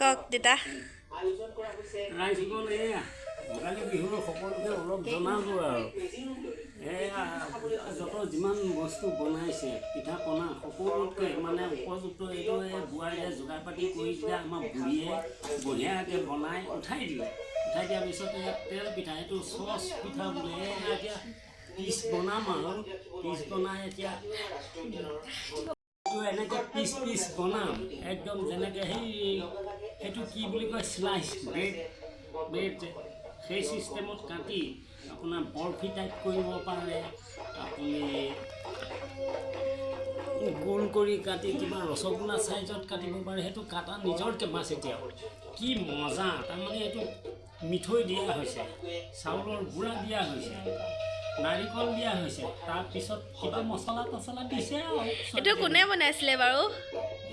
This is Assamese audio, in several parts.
কওক দেতা ৰাইজসকল এয়া ভোগালী বিহুৰ সকলোকে অলপ জনালোঁ আৰু এয়া যত যিমান বস্তু বনাইছে পিঠা পনা সকলোতকৈ মানে উপযুক্ত এইটো বোৱাৰীয়ে যোগাৰ পাতি কৰি দিলে আমাৰ বুঢ়ীয়ে বঢ়িয়াকৈ বনাই উঠাই দিলে। উঠাই দিয়াৰ পিছত এয়া তেল পিঠা এইটো চচ পিঠা বোলে এতিয়া পিচ বনাম আৰু পিচ বনাই এতিয়া এনেকৈ পিচ পিচ বনাম একদম যেনেকৈ সেইটো কি বুলি কয় স্লাইচ ব্ৰেড সেই চিষ্টেমত কাটি আপোনাৰ বৰফি টাইপ কৰিব পাৰে, আপুনি গোল কৰি কাটি কিবা ৰসগোল্লা চাইজত কাটিব পাৰে। সেইটো কাটা নিজৰ কেপাচিটি আৰু কি মজা। তাৰমানে এইটো মিঠৈ দিয়া হৈছে, চাউলৰ গুড়া দিয়া হৈছে, নাৰিকল দিয়া হৈছে, তাৰপিছত কিবা মছলা তছলা দিছে আৰু। এইটো কোনে বনাইছিলে বাৰু?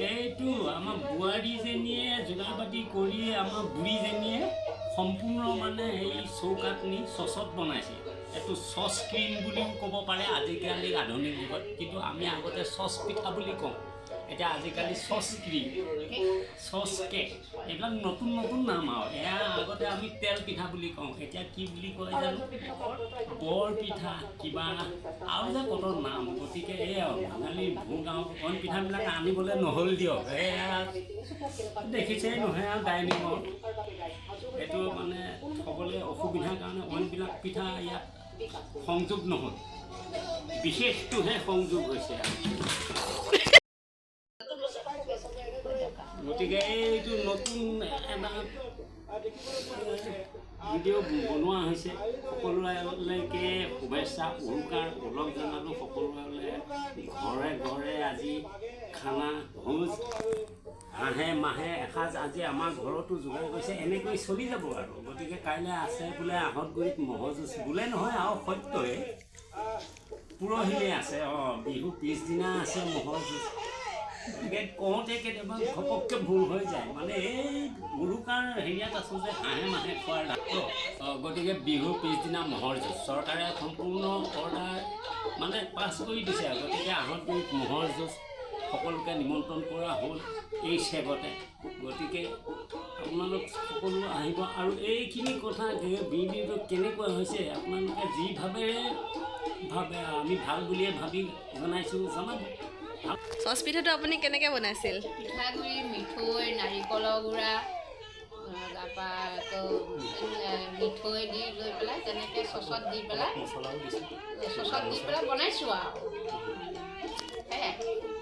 এইটো আমাৰ বোৱাৰীজনীয়ে যোগাৰ পাতি কৰি আমাৰ বুঢ়ীজনীয়ে সম্পূৰ্ণ মানে এই চৌকাত নি চচত বনাইছে। এইটো চচ ক্ৰীম বুলিও ক'ব পাৰে আজিকালি আধুনিক যুগত, কিন্তু আমি আগতে চচ পিঠা বুলি কওঁ। এতিয়া আজিকালি চচ ক্ৰীম, চচ কেক, এইবিলাক নতুন নতুন নাম আৰু। এয়া আগতে আমি তেল পিঠা বুলি কওঁ, এতিয়া কি বুলি কয় জানো, বৰ পিঠা কিবা আৰু যে কত নাম। গতিকে এই আৰু ভোগালী ভোগ আৰু অইন পিঠাবিলাক আনিবলৈ নহ'ল দিয়ক। এয়া দেখিছেই নহয় আৰু ডাইনিঙত এইটো মানে থ'বলৈ অসুবিধাৰ কাৰণে অইনবিলাক পিঠা ইয়াত সংযোগ নহ'ল, বিশেষটোহে সংযোগ হৈছে। গতিকে এইটো নতুন এটা ভিডিঅ' বনোৱা হৈছে। সকলোলৈকে শুভেচ্ছা উৰুকাৰ ওলগ জনালোঁ। সকলোৱে ঘৰে ঘৰে আজি খানা ভোজ, হাঁহে মাহে এসাঁজ আজি আমাৰ ঘৰতো যোগাৰ কৰিছে। এনেকৈ চলি যাব আৰু। গতিকে কাইলৈ আছে বোলে আহঁতগুৰিত ম'হৰ যুঁজ, বোলে নহয় আৰু সত্যই, পৰহিলৈ আছে বিহু পিছদিনা আছে ম'হৰ যুঁজ। গতিকে কওঁতে কেতিয়াবা ঘপককৈ ভুল হৈ যায়, মানে এই উৰুকাৰ হেৰিয়াত আছোঁ যে হাঁহে মাহে খোৱাৰ ডাক্তৰ। গতিকে বিহুৰ পিছদিনা ম'হৰ যুঁজ চৰকাৰে সম্পূৰ্ণ অৰ্ডাৰ মানে পাছ কৰি দিছে। গতিকে আহঁতগুৰিত ম'হৰ যুঁজ সকলোকে নিমন্ত্ৰণ কৰা হ'ল এই চেগতে। গতিকে আপোনালোক সকলো আহিব। আৰু এইখিনি কথা বিৰটো কেনেকুৱা হৈছে আপোনালোকে যি ভাবে আমি ভাল বুলিয়ে ভাবি জনাইছোঁ, জনাব। চচ পিঠাটো আপুনি কেনেকৈ বনাইছিল? পিঠাগুড়ি, মিঠৈ, নাৰিকলৰ গুড়া, তাৰপৰা আকৌ মিঠৈ দি লৈ পেলাই তেনেকৈ চচত দি পেলাই বনাইছোঁ আৰু।